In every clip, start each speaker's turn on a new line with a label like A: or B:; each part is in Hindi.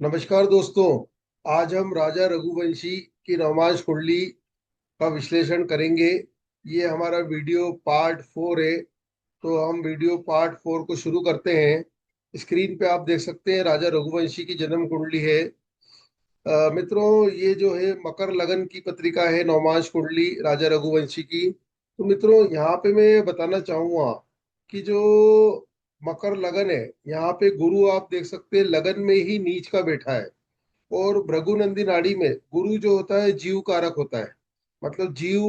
A: नमस्कार दोस्तों। आज हम राजा रघुवंशी की रोमांस कुंडली का विश्लेषण करेंगे। ये हमारा वीडियो पार्ट 4 है। तो हम वीडियो पार्ट 4 को शुरू करते हैं। स्क्रीन पे आप देख सकते हैं राजा रघुवंशी की जन्म कुंडली है। मित्रों, ये जो है मकर लगन की पत्रिका है, नवमांश कुंडली राजा रघुवंशी की। तो मित्रों, यहाँ पे मैं बताना चाहूंगा कि जो मकर लगन है, यहाँ पे गुरु आप देख सकते हैं लगन में ही नीच का बैठा है। और भृगुनंदी नाड़ी में गुरु जो होता है जीव कारक होता है। मतलब जीव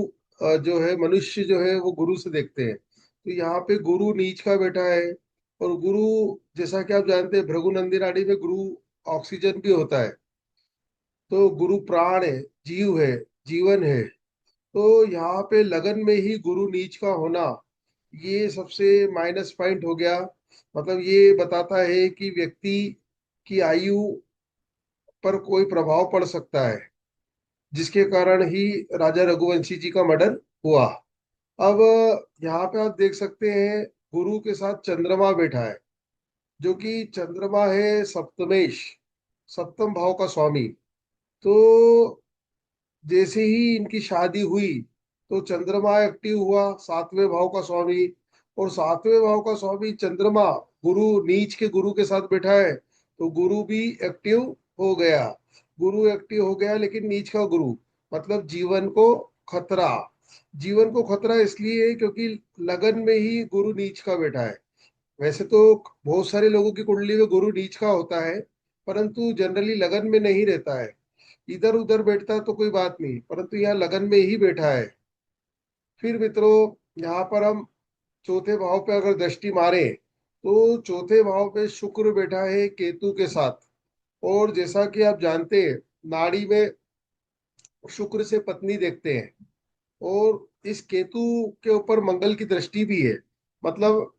A: जो है, मनुष्य जो है वो गुरु से देखते हैं। तो यहाँ पे गुरु नीच का बैठा है। और गुरु, जैसा कि आप जानते हैं, भृगुनंदी नाड़ी में गुरु ऑक्सीजन भी होता है। तो गुरु प्राण है, जीव है, जीवन है। तो यहाँ पे लगन में ही गुरु नीच का होना, ये सबसे माइनस पॉइंट हो गया। मतलब ये बताता है कि व्यक्ति की आयु पर कोई प्रभाव पड़ सकता है, जिसके कारण ही राजा रघुवंशी जी का मर्डर हुआ। अब यहाँ पे आप देख सकते हैं गुरु के साथ चंद्रमा बैठा है, जो कि चंद्रमा है सप्तमेश, सप्तम भाव का स्वामी। तो जैसे ही इनकी शादी हुई, तो चंद्रमा एक्टिव हुआ, सातवें भाव का स्वामी। और सातवें भाव का स्वामी चंद्रमा गुरु, नीच के गुरु के साथ बैठा है, तो गुरु भी एक्टिव हो गया। गुरु एक्टिव हो गया, लेकिन नीच का गुरु, मतलब जीवन को खतरा। जीवन को खतरा इसलिए है क्योंकि लगन में ही गुरु नीच का बैठा है। वैसे तो बहुत सारे लोगों की कुंडली में गुरु नीच का होता है, परंतु जनरली लगन में नहीं रहता है। इधर उधर बैठता है तो कोई बात नहीं, परंतु यहाँ लगन में ही बैठा है। फिर मित्रों, यहाँ पर हम चौथे भाव पे अगर दृष्टि मारे, तो चौथे भाव पे शुक्र बैठा है केतु के साथ। और जैसा कि आप जानते हैं, नाड़ी में शुक्र से पत्नी देखते हैं। और इस केतु के ऊपर मंगल की दृष्टि भी है। मतलब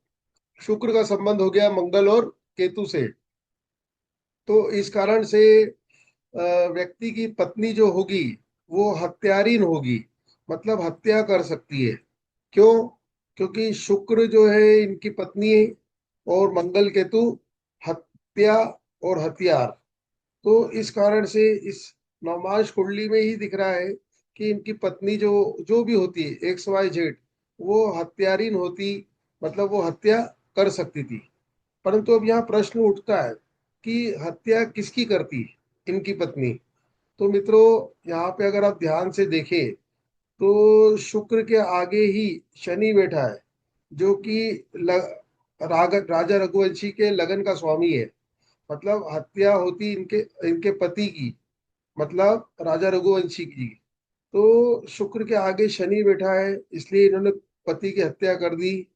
A: शुक्र का संबंध हो गया मंगल और केतु से। तो इस कारण से व्यक्ति की पत्नी जो होगी, वो हत्यारीन होगी, मतलब हत्या कर सकती है। क्यों? क्योंकि शुक्र जो है इनकी पत्नी है, और मंगल केतु हत्या और हथियार। तो इस कारण से इस नवमांश कुंडली में ही दिख रहा है कि इनकी पत्नी जो जो भी होती है, एक्स वाई जेड, वो हत्यारीन होती। मतलब वो हत्या कर सकती थी। परंतु अब यहाँ प्रश्न उठता है कि हत्या किसकी करती, इनकी पत्नी। तो मित्रों, यहाँ पे अगर आप ध्यान से देखें, तो शुक्र के आगे ही शनि बैठा है, जो कि राजा रघुवंशी के लगन का स्वामी है। मतलब हत्या होती इनके इनके पति की, मतलब राजा रघुवंशी की। तो शुक्र के आगे शनि बैठा है, इसलिए इन्होंने पति की हत्या कर दी।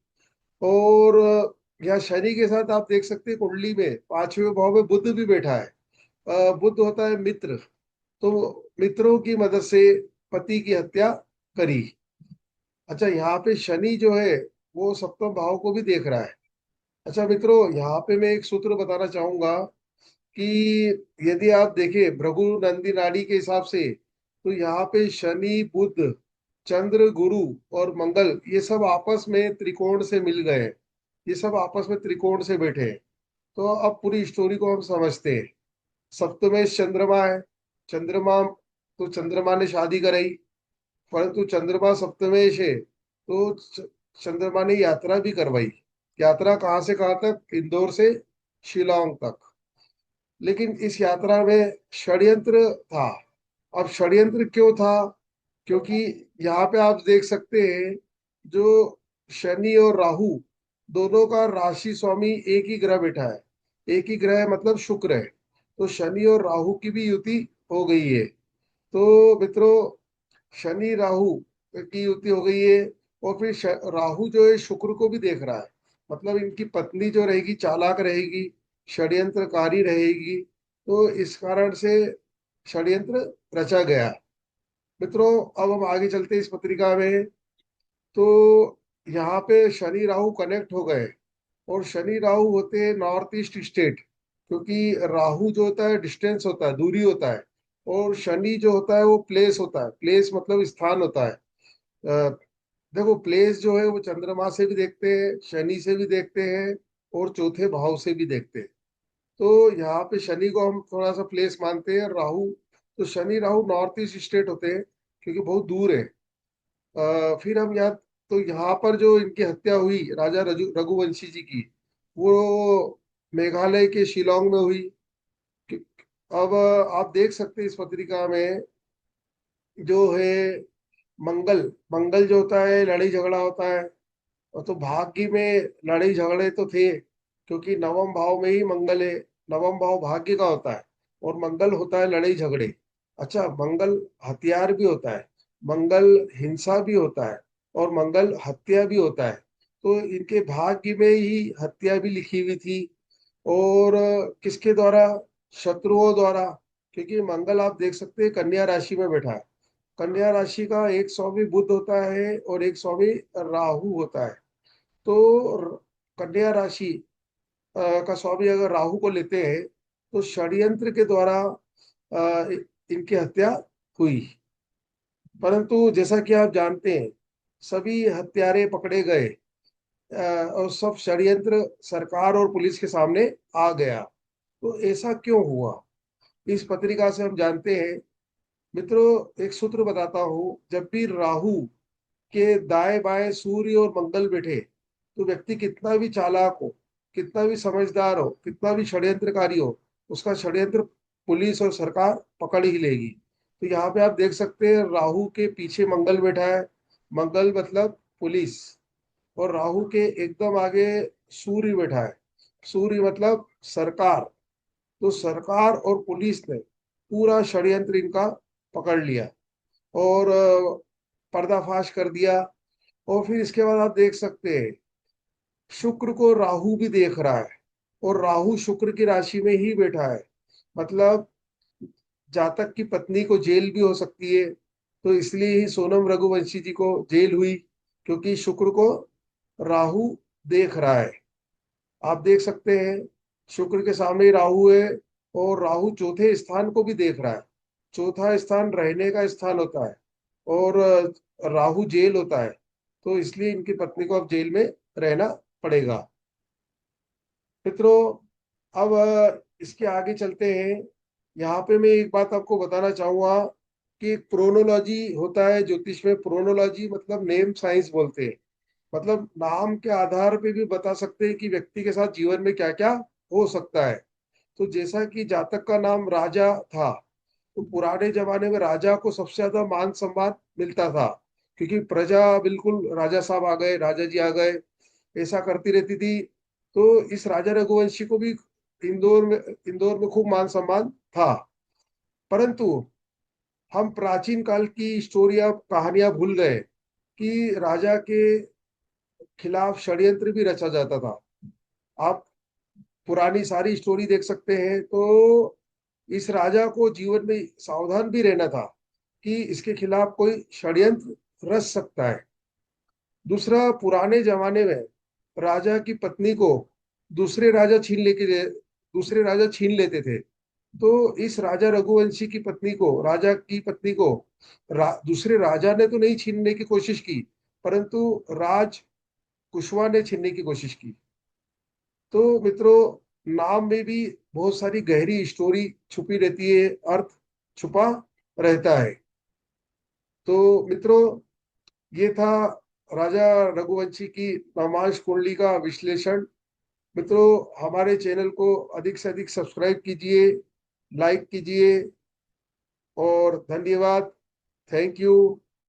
A: और यहाँ शनि के साथ आप देख सकते हैं कुंडली में पांचवें भाव में बुध भी बैठा है। बुध होता है मित्र। तो मित्रों की मदद से पति की हत्या करी। अच्छा, यहाँ पे शनि जो है वो सप्तम भाव को भी देख रहा है। अच्छा मित्रों, यहाँ पे मैं एक सूत्र बताना चाहूंगा कि यदि आप देखें भृगु नंदी नाड़ी के हिसाब से, तो यहाँ पे शनि, बुध, चंद्र, गुरु और मंगल, ये सब आपस में त्रिकोण से मिल गए हैं। ये सब आपस में त्रिकोण से बैठे हैं। तो अब पूरी स्टोरी को हम समझते हैं। सप्तमेश चंद्रमा है। चंद्रमा, तो चंद्रमा ने शादी कराई, परंतु चंद्रमा सप्तमेश है, तो चंद्रमा ने यात्रा भी करवाई। यात्रा कहाँ से कहाँ तक? इंदौर से शिलोंग तक। लेकिन इस यात्रा में षड्यंत्र था। अब षड्यंत्र क्यों था? क्योंकि यहाँ पे आप देख सकते हैं, जो शनि और राहु दोनों का राशि स्वामी एक ही ग्रह बैठा है। एक ही ग्रह मतलब शुक्र है। तो शनि और राहु की भी युति हो गई है। तो मित्रों, शनि राहु की युति हो गई है। और फिर राहु जो है शुक्र को भी देख रहा है। मतलब इनकी पत्नी जो रहेगी चालाक रहेगी, षड्यंत्रकारी रहेगी। तो इस कारण से षड्यंत्र रचा गया। मित्रों, अब हम आगे चलते हैं इस पत्रिका में। तो यहाँ पे शनि राहु कनेक्ट हो गए। और शनि राहु होते हैं नॉर्थ ईस्ट स्टेट, क्योंकि राहु जो होता है डिस्टेंस होता है, दूरी होता है। और शनि जो होता है वो प्लेस होता है। प्लेस मतलब स्थान होता है। अ, देखो, प्लेस जो है वो चंद्रमा से भी देखते हैं, शनि से भी देखते हैं, और चौथे भाव से भी देखते हैं। तो यहाँ पे शनि को हम थोड़ा सा प्लेस मानते हैं, राहु, तो Shani Rahu north east state होते हैं क्योंकि बहुत दूर है। फिर हम यहाँ, तो यहाँ पर जो इनकी हत्या हुई राजा रघुवंशी जी की, वो मेघालय के शिलोंग में हुई। कि- अब आप देख सकते हैं इस पत्रिका में जो है, मंगल, मंगल जो होता है लड़ाई झगड़ा होता है। और तो भाग्य में लड़ाई झगड़े तो थे, क्योंकि नवम भाव में ही मंगल है। नवम भाव भाग्य का होता है, और मंगल होता है लड़ाई झगड़े। अच्छा, मंगल हथियार भी होता है, मंगल हिंसा भी होता है, और मंगल हत्या भी होता है। तो इनके भाग्य में ही हत्या भी लिखी हुई थी। और किसके द्वारा? शत्रुओं द्वारा। क्योंकि मंगल आप देख सकते हैं कन्या राशि में बैठा है। कन्या राशि का एक स्वामी बुध होता है और एक स्वामी राहु होता है। तो कन्या राशि का स्वामी अगर राहु को लेते हैं, तो षड्यंत्र के द्वारा इनकी हत्या हुई। परंतु जैसा कि आप जानते हैं, सभी हत्यारे पकड़े गए, और सब षड्यंत्र सरकार और पुलिस के सामने आ गया। तो ऐसा क्यों हुआ? इस पत्रिका से हम जानते हैं मित्रों। एक सूत्र बताता हूं, जब भी राहु के दाएं बाएं सूर्य और मंगल बैठे, तो व्यक्ति कितना भी चालाक हो, कितना भी समझदार हो, कितना भी षड्यंत्रकारी हो, उसका षड्यंत्र पुलिस और सरकार पकड़ ही लेगी। तो यहाँ पे आप देख सकते हैं राहु के पीछे मंगल बैठा है। मंगल मतलब पुलिस, और राहु के एकदम आगे सूर्य बैठा है। सूर्य मतलब सरकार। तो सरकार और पुलिस ने पूरा षड्यंत्र इनका पकड़ लिया और पर्दाफाश कर दिया। और फिर इसके बाद आप देख सकते हैं शुक्र को राहु भी देख रहा है, और राहु शुक्र की राशि में ही बैठा है। मतलब जातक की पत्नी को जेल भी हो सकती है। तो इसलिए ही सोनम रघुवंशी जी को जेल हुई, क्योंकि शुक्र को राहु देख रहा है। आप देख सकते हैं शुक्र के सामने ही राहु है, और राहु चौथे स्थान को भी देख रहा है। चौथा स्थान रहने का स्थान होता है, और राहु जेल होता है। तो इसलिए इनकी पत्नी को अब जेल में रहना पड़ेगा। मित्रों, अब इसके आगे चलते हैं। यहाँ पे मैं एक बात आपको बताना चाहूंगा कि प्रोनोलॉजी होता है ज्योतिष में। प्रोनोलॉजी मतलब नेम साइंस बोलते हैं। मतलब नाम के आधार पे भी बता सकते हैं कि व्यक्ति के साथ जीवन में क्या क्या हो सकता है। तो जैसा कि जातक का नाम राजा था, तो पुराने जमाने में राजा को सबसे ज्यादा मान सम्मान मिलता था, क्योंकि प्रजा बिल्कुल राजा साहब आ गए, राजा जी आ गए, ऐसा करती रहती थी। तो इस राजा रघुवंशी को भी इंदौर में खूब मान सम्मान था। परंतु हम प्राचीन काल की स्टोरिया कहानियां भूल गए कि राजा के खिलाफ षड्यंत्र भी रचा जाता था। आप पुरानी सारी स्टोरी देख सकते हैं। तो इस राजा को जीवन में सावधान भी रहना था कि इसके खिलाफ कोई षड्यंत्र रच सकता है। दूसरा, पुराने जमाने में राजा की पत्नी को दूसरे राजा दूसरे राजा छीन लेते थे। तो इस राजा रघुवंशी की पत्नी को, राजा की पत्नी को दूसरे राजा ने तो नहीं छीनने की कोशिश की, परंतु राज कुशवा ने छीनने की कोशिश की। तो मित्रों, नाम में भी बहुत सारी गहरी स्टोरी छुपी रहती है, अर्थ छुपा रहता है। तो मित्रों, ये था राजा रघुवंशी की नवमांश कुंडली का विश्लेषण। मित्रों, हमारे चैनल को अधिक से अधिक सब्सक्राइब कीजिए, लाइक कीजिए, और धन्यवाद। Thank you.